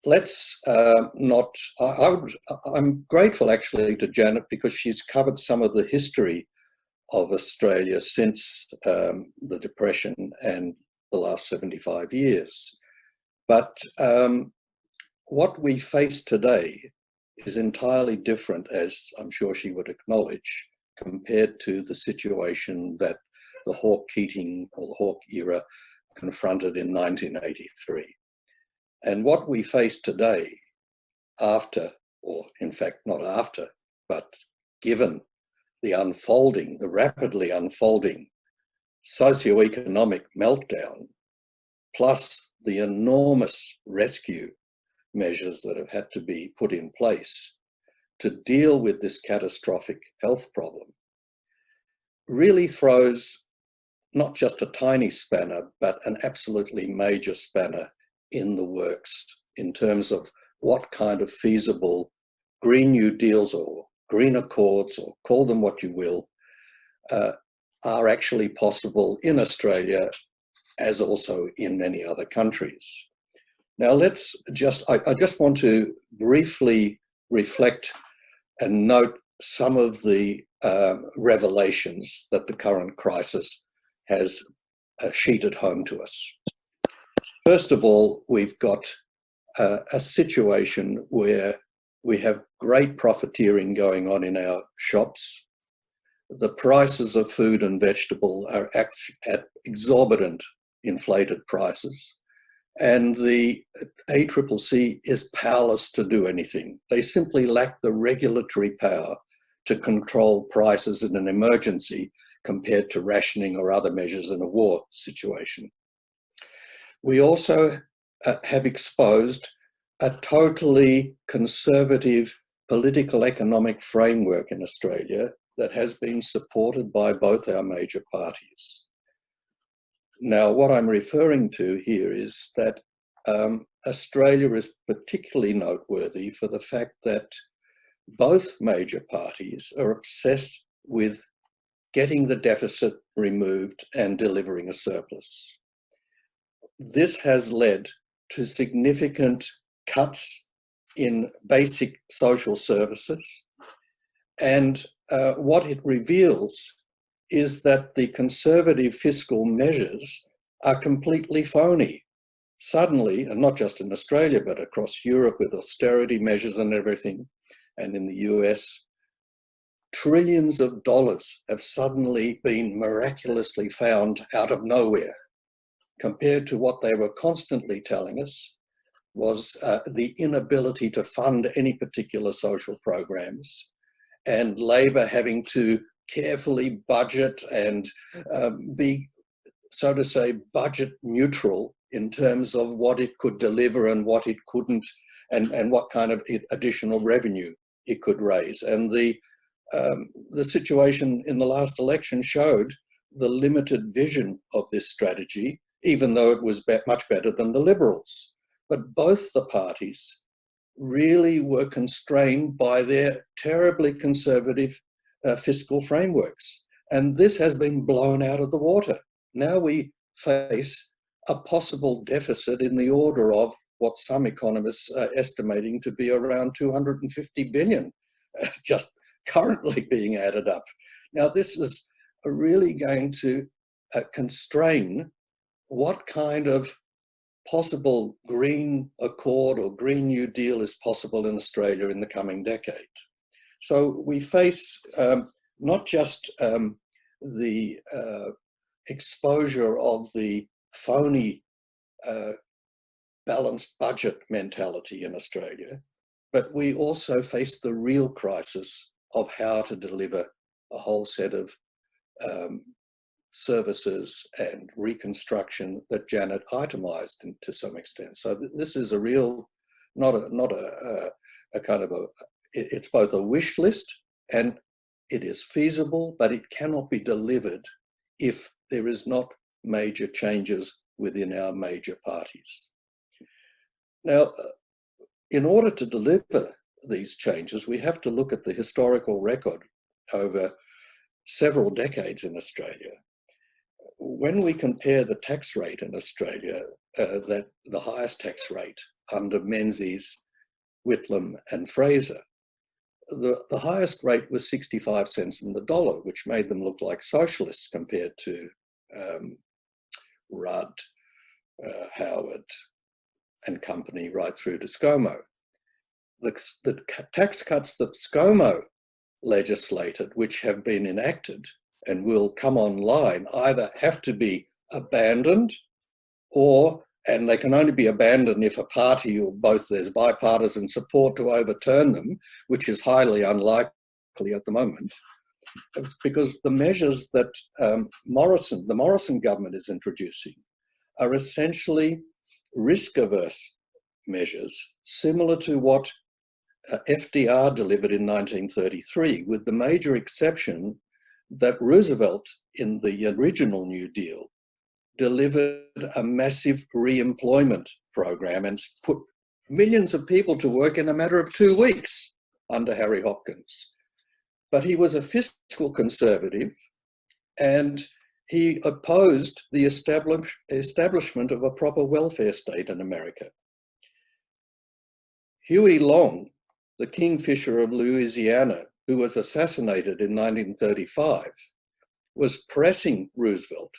let's not, I'm grateful actually to Janet because she's covered some of the history of Australia since the Depression and the last 75 years. But what we face today is entirely different, as I'm sure she would acknowledge, compared to the situation that the Hawke-Keating or the Hawke era confronted in 1983. And what we face today, after, or in fact not after, but given the unfolding, the rapidly unfolding socioeconomic meltdown, plus the enormous rescue measures that have had to be put in place to deal with this catastrophic health problem, really throws not just a tiny spanner, but an absolutely major spanner in the works in terms of what kind of feasible Green New Deals or Green Accords, or call them what you will, are actually possible in Australia as also in many other countries. Now let's just, I just want to briefly reflect and note some of the revelations that the current crisis has sheeted home to us. First of all, we've got a situation where we have great profiteering going on in our shops. The prices of food and vegetable are at exorbitant inflated prices, and the ACCC is powerless to do anything. They simply lack the regulatory power to control prices in an emergency compared to rationing or other measures in a war situation. We also have exposed a totally conservative political economic framework in Australia that has been supported by both our major parties. Now, what I'm referring to here is that Australia is particularly noteworthy for the fact that both major parties are obsessed with getting the deficit removed and delivering a surplus. This has led to significant cuts in basic social services, and what it reveals is that the conservative fiscal measures are completely phony. Suddenly, and not just in Australia, but across Europe with austerity measures and everything, and in the US, trillions of dollars have suddenly been miraculously found out of nowhere, compared to what they were constantly telling us was the inability to fund any particular social programs, and Labor having to carefully budget and be, so to say, budget neutral in terms of what it could deliver and what it couldn't, and what kind of additional revenue it could raise. And the situation in the last election showed the limited vision of this strategy, even though it was much better than the Liberals. But both the parties really were constrained by their terribly conservative fiscal frameworks. And this has been blown out of the water. Now we face a possible deficit in the order of what some economists are estimating to be around 250 billion, just currently being added up. Now this is really going to constrain what kind of possible Green Accord or Green New Deal is possible in Australia in the coming decade. So we face not just the exposure of the phony balanced budget mentality in Australia, but we also face the real crisis of how to deliver a whole set of services and reconstruction that Janet itemized to some extent. So this is a real, not a kind of it's both a wish list and it is feasible, but it cannot be delivered if there is not major changes within our major parties. Now, in order to deliver these changes, we have to look at the historical record over several decades in Australia. When we compare the tax rate in Australia, that the highest tax rate under Menzies, Whitlam and Fraser. The highest rate was 65 cents in the dollar, which made them look like socialists compared to Rudd, Howard and company right through to ScoMo. The tax cuts that ScoMo legislated, which have been enacted and will come online, either have to be abandoned and they can only be abandoned if a party or both there's bipartisan support to overturn them, which is highly unlikely at the moment, because the measures that the Morrison government is introducing are essentially risk-averse measures, similar to what FDR delivered in 1933, with the major exception that Roosevelt, in the original New Deal, delivered a massive re-employment program and put millions of people to work in a matter of 2 weeks under Harry Hopkins. But he was a fiscal conservative and he opposed the establishment of a proper welfare state in America. Huey Long, the kingfisher of Louisiana, who was assassinated in 1935, was pressing Roosevelt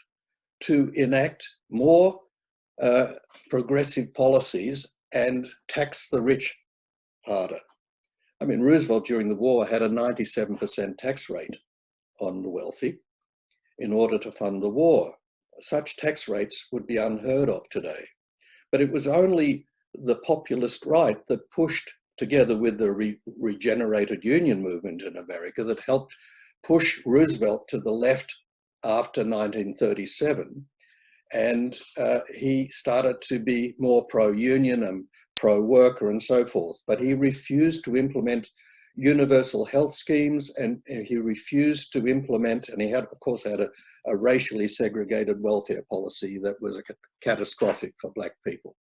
to enact more progressive policies and tax the rich harder. I mean, Roosevelt during the war had a 97% tax rate on the wealthy in order to fund the war. Such tax rates would be unheard of today. But it was only the populist right that pushed, together with the regenerated union movement in America, that helped push Roosevelt to the left after 1937. And he started to be more pro-union and pro-worker and so forth. But he refused to implement universal health schemes, and he refused to implement, and he had, of course, had a racially segregated welfare policy that was catastrophic for Black people.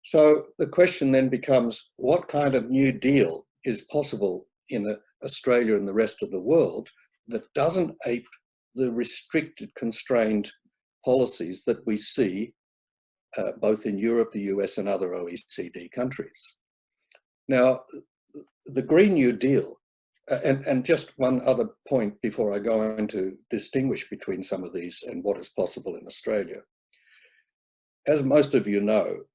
So the question then becomes, what kind of New Deal is possible in Australia and the rest of the world that doesn't ape the restricted, constrained policies that we see both in Europe, the US, and other OECD countries? Now, the Green New Deal, and just one other point before I go into distinguish between some of these and what is possible in Australia. As most of you know,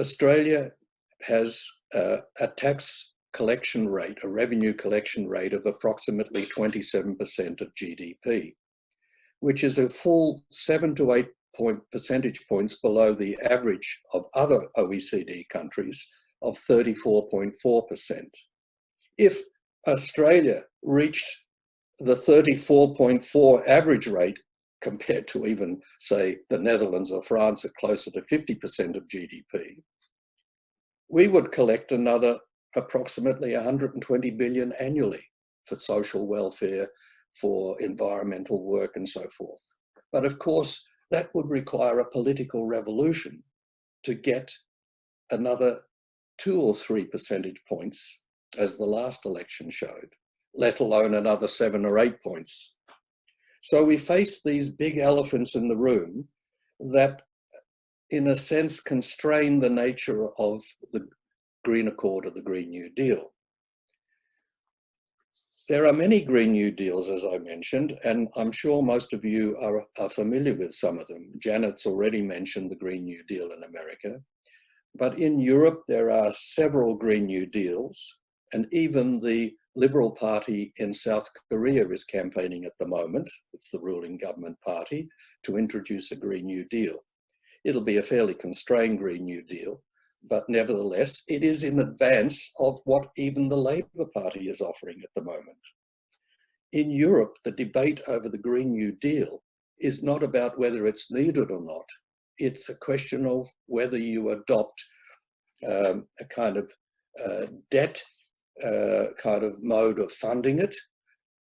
Australia has a tax collection rate, a revenue collection rate of approximately 27% of GDP, which is a full 7 to 8 percentage points below the average of other OECD countries of 34.4%. If Australia reached the 34.4 average rate compared to even, say, the Netherlands or France at closer to 50% of GDP, we would collect another approximately 120 billion annually for social welfare, for environmental work and so forth. But of course, that would require a political revolution to get another 2 or 3 percentage points, as the last election showed, let alone another 7 or 8 points. So we face these big elephants in the room that, in a sense, constrain the nature of the Green Accord or the Green New Deal. There are many Green New Deals, as I mentioned, and I'm sure most of you are familiar with some of them. Janet's already mentioned the Green New Deal in America, but in Europe there are several Green New Deals, and even the Liberal Party in South Korea is campaigning at the moment, it's the ruling government party, to introduce a Green New Deal. It'll be a fairly constrained Green New Deal, but nevertheless, it is in advance of what even the Labour Party is offering at the moment. In Europe, the debate over the Green New Deal is not about whether it's needed or not. It's a question of whether you adopt a kind of debt kind of mode of funding it,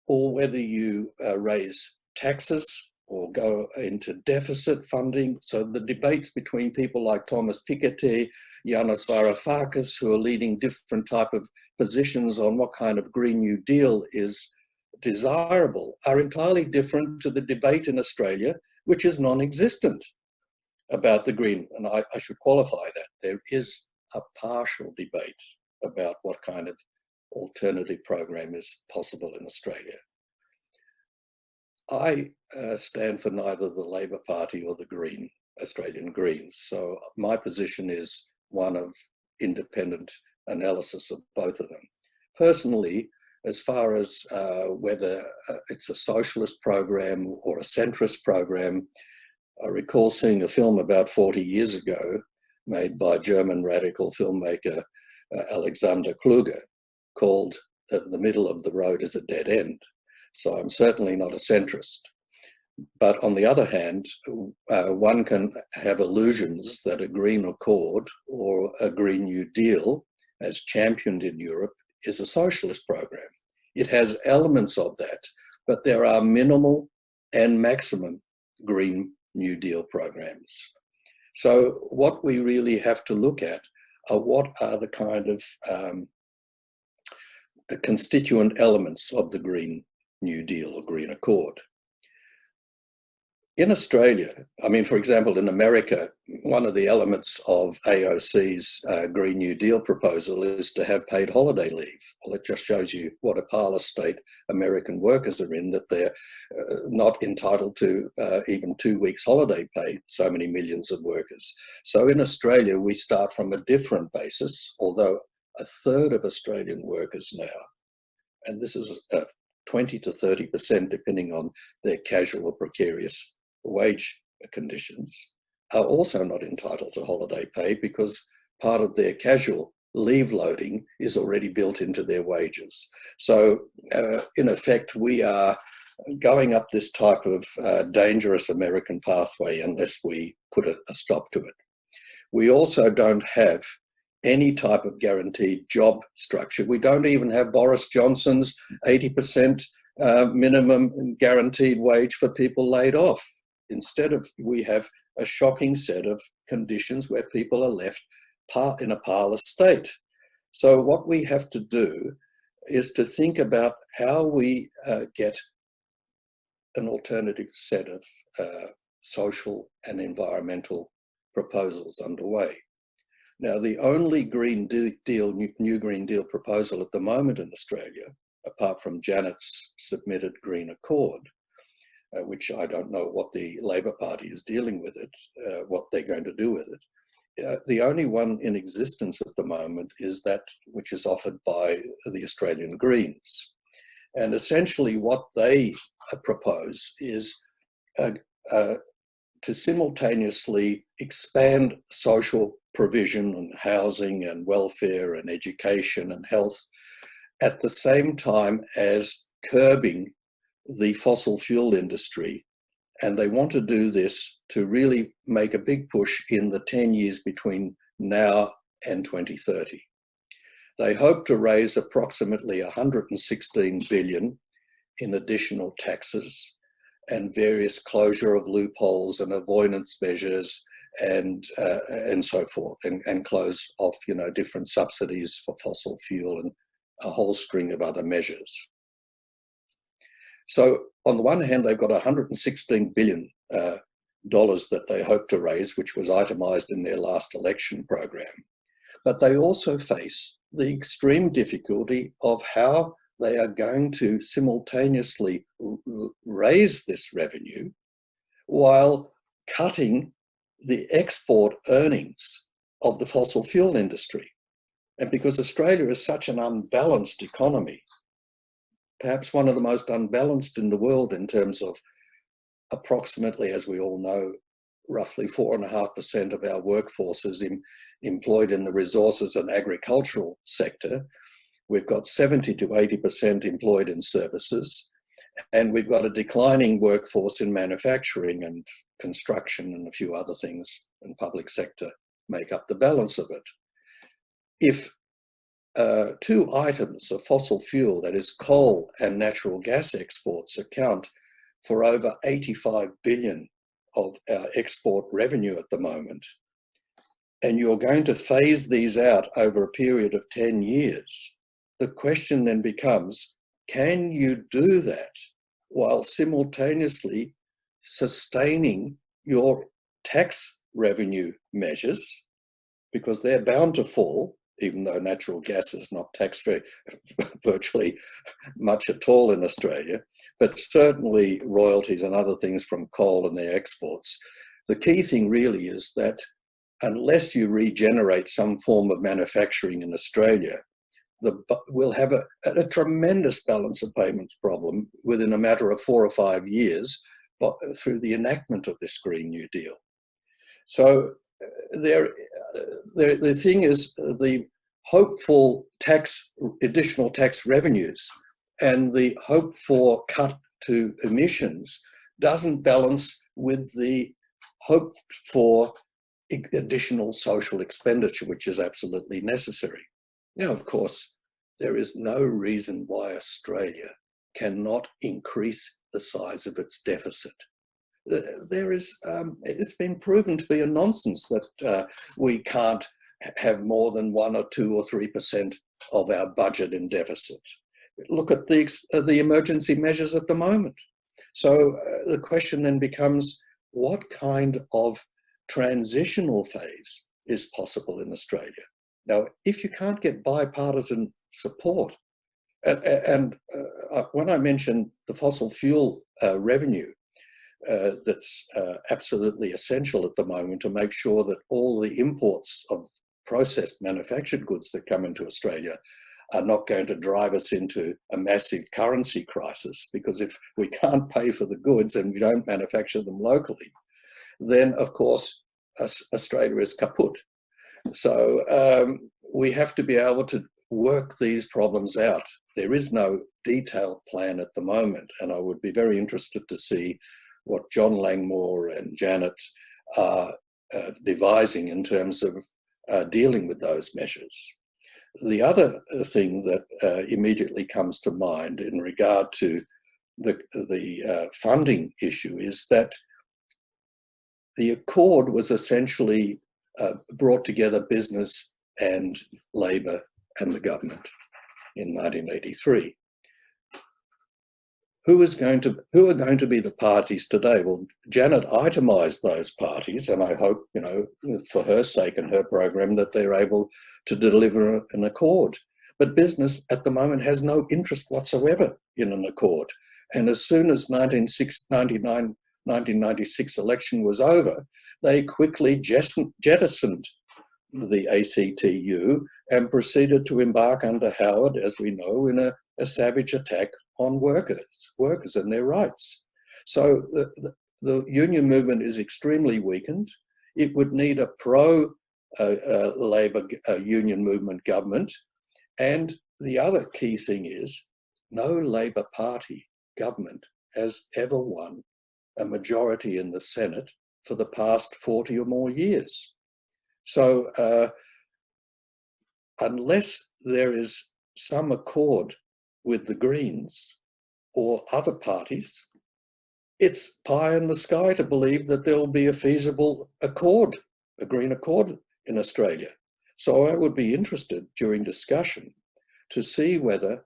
or whether you raise taxes or go into deficit funding. So the debates between people like Thomas Piketty, Yanis Varoufakis, who are leading different type of positions on what kind of Green New Deal is desirable, are entirely different to the debate in Australia, which is non-existent about the green. And I should qualify that. There is a partial debate about what kind of alternative program is possible in Australia. I stand for neither the Labor Party or the Australian Greens. So my position is one of independent analysis of both of them. Personally, as far as whether it's a socialist program or a centrist program, I recall seeing a film about 40 years ago made by German radical filmmaker Alexander Kluge called The Middle of the Road is a Dead End. So I'm certainly not a centrist. But on the other hand, one can have illusions that a Green Accord or a Green New Deal, as championed in Europe, is a socialist program. It has elements of that, but there are minimal and maximum Green New Deal programs. So what we really have to look at are what are the kind of the constituent elements of the Green New Deal or Green Accord. In Australia, I mean, for example, in America, one of the elements of AOC's Green New Deal proposal is to have paid holiday leave. Well, it just shows you what a parlous state American workers are in, that they're not entitled to even 2 weeks holiday pay, so many millions of workers. So in Australia, we start from a different basis, although a third of Australian workers now, and this is 20 to 30% depending on their casual or precarious wage conditions, are also not entitled to holiday pay because part of their casual leave loading is already built into their wages. So in effect, we are going up this type of dangerous American pathway unless we put a stop to it. We also don't have any type of guaranteed job structure. We don't even have Boris Johnson's 80% minimum guaranteed wage for people laid off. Instead of, we have a shocking set of conditions where people are left in a parlous state. So what we have to do is to think about how we get an alternative set of social and environmental proposals underway. Now, the only new Green Deal proposal at the moment in Australia, apart from Janet's submitted Green Accord, which I don't know what the Labor Party is dealing with it, what they're going to do with it. The only one in existence at the moment is that which is offered by the Australian Greens. And essentially what they propose is to simultaneously expand social provision and housing and welfare and education and health at the same time as curbing the fossil fuel industry. And they want to do this to really make a big push in the 10 years between now and 2030. They hope to raise approximately 116 billion in additional taxes and various closure of loopholes and avoidance measures and so forth, and close off, different subsidies for fossil fuel and a whole string of other measures. So on the one hand, they've got $116 billion that they hope to raise, which was itemised in their last election program. But they also face the extreme difficulty of how they are going to simultaneously raise this revenue while cutting the export earnings of the fossil fuel industry. And because Australia is such an unbalanced economy, perhaps one of the most unbalanced in the world in terms of approximately, as we all know, roughly 4.5% of our workforce is employed in the resources and agricultural sector. We've got 70 to 80% employed in services, and we've got a declining workforce in manufacturing and construction and a few other things, and public sector make up the balance of it. If two items of fossil fuel, that is coal and natural gas exports, account for over 85 billion of our export revenue at the moment, and you're going to phase these out over a period of 10 years, the question then becomes, can you do that while simultaneously sustaining your tax revenue measures? because they're bound to fall, even though natural gas is not tax-free virtually much at all in Australia, but certainly royalties and other things from coal and their exports. The key thing really is that unless you regenerate some form of manufacturing in Australia, we'll have a tremendous balance of payments problem within a matter of 4 or 5 years through the enactment of this Green New Deal. So the thing is, the hopeful additional tax revenues and the hope for cut to emissions doesn't balance with the hope for additional social expenditure, which is absolutely necessary. Now, of course, there is no reason why Australia cannot increase the size of its deficit. It's been proven to be a nonsense that we can't have more than 1 or 2 or 3% of our budget in deficit. Look at the emergency measures at the moment. So the question then becomes, what kind of transitional phase is possible in Australia? Now, if you can't get bipartisan support, and when I mentioned the fossil fuel revenue, that's absolutely essential at the moment to make sure that all the imports of processed manufactured goods that come into Australia are not going to drive us into a massive currency crisis, because if we can't pay for the goods and we don't manufacture them locally, then of course Australia is kaput. So we have to be able to work these problems out. There is no detailed plan at the moment, and I would be very interested to see what John Langmore and Janet are devising in terms of dealing with those measures. The other thing that immediately comes to mind in regard to the funding issue is that the Accord was essentially brought together business and Labor and the government in 1983. Who are going to be the parties today? Well, Janet itemised those parties, and I hope, for her sake and her program, that they're able to deliver an accord. But business at the moment has no interest whatsoever in an accord. And as soon as 1996 election was over, they quickly jettisoned the ACTU and proceeded to embark under Howard, as we know, in a savage attack on workers and their rights. So the union movement is extremely weakened. It would need a pro-Labor union movement government. And the other key thing is, no Labor Party government has ever won a majority in the Senate for the past 40 or more years. So unless there is some accord with the Greens or other parties, it's pie in the sky to believe that there will be a feasible accord, a green accord in Australia. So I would be interested during discussion to see whether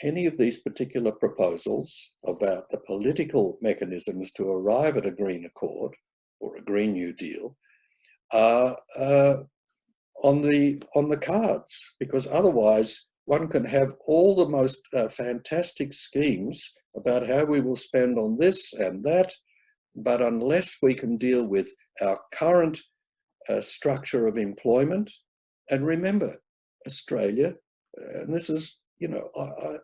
any of these particular proposals about the political mechanisms to arrive at a green accord or a Green New Deal are on the cards, because otherwise one can have all the most fantastic schemes about how we will spend on this and that, but unless we can deal with our current structure of employment, and remember, Australia, and this is,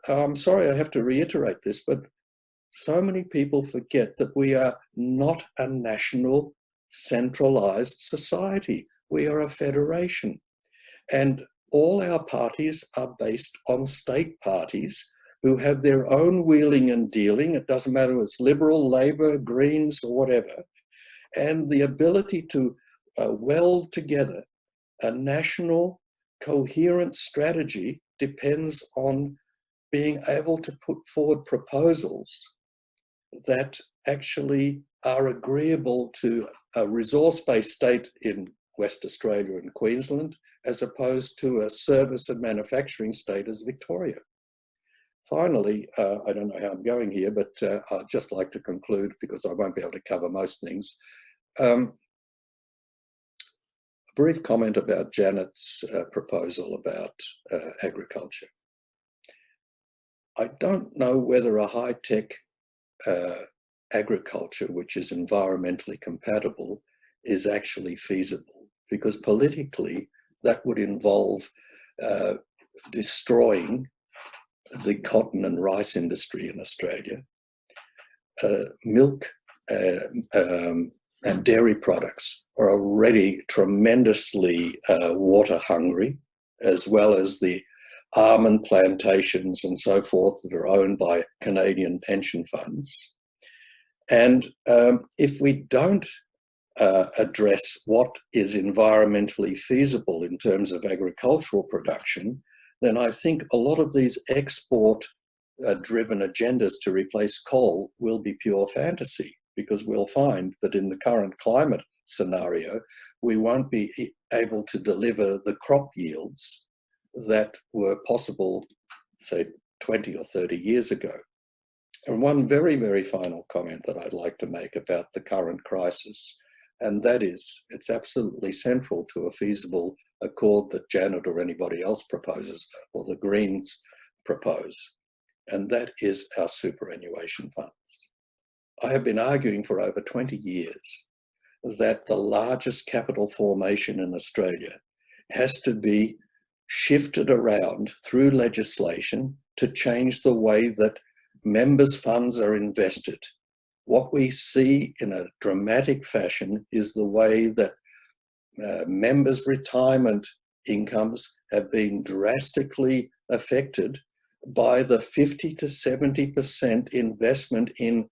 I'm sorry I have to reiterate this, but so many people forget that we are not a national centralized society. We are a federation. And all our parties are based on state parties who have their own wheeling and dealing. It doesn't matter if it's Liberal, Labor, Greens, or whatever. And the ability to weld together a national coherent strategy depends on being able to put forward proposals that actually are agreeable to a resource-based state in West Australia and Queensland, as opposed to a service and manufacturing state as Victoria. Finally, I don't know how I'm going here, but I'd just like to conclude, because I won't be able to cover most things. brief comment about Janet's proposal about agriculture. I don't know whether a high-tech agriculture, which is environmentally compatible, is actually feasible, because politically that would involve destroying the cotton and rice industry in Australia. Milk and dairy products are already tremendously water hungry, as well as the almond plantations and so forth that are owned by Canadian pension funds. And if we don't address what is environmentally feasible in terms of agricultural production, then I think a lot of these export-driven agendas to replace coal will be pure fantasy, because we'll find that in the current climate scenario, we won't be able to deliver the crop yields that were possible, say, 20 or 30 years ago. And one very, very final comment that I'd like to make about the current crisis, and that is, it's absolutely central to a feasible accord that Janet or anybody else proposes, or the Greens propose, and that is our superannuation funds. I have been arguing for over 20 years that the largest capital formation in Australia has to be shifted around through legislation to change the way that members' funds are invested. What we see in a dramatic fashion is the way that members' retirement incomes have been drastically affected by the 50 to 70% investment in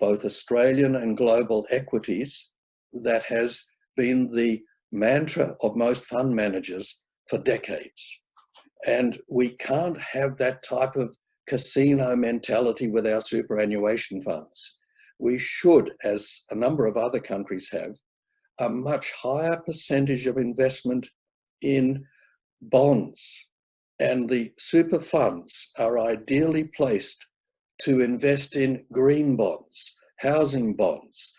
both Australian and global equities that has been the mantra of most fund managers for decades. And we can't have that type of casino mentality with our superannuation funds. We should, as a number of other countries have, a much higher percentage of investment in bonds. And the super funds are ideally placed to invest in green bonds, housing bonds,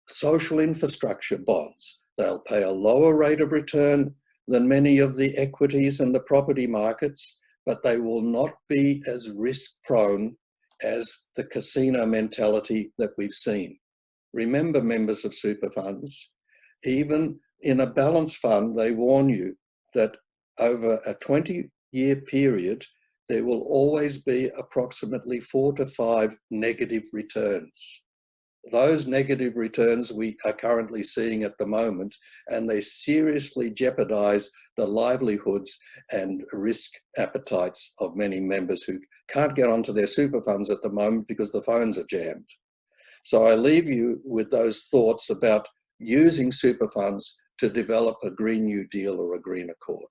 social infrastructure bonds. They'll pay a lower rate of return than many of the equities and the property markets, but they will not be as risk prone as the casino mentality that we've seen. Remember, members of super funds, even in a balanced fund, they warn you that over a 20-year period, there will always be approximately 4 to 5 negative returns. Those negative returns we are currently seeing at the moment, and they seriously jeopardize the livelihoods and risk appetites of many members who can't get onto their super funds at the moment because the phones are jammed. So I leave you with those thoughts about using super funds to develop a Green New Deal or a Green Accord.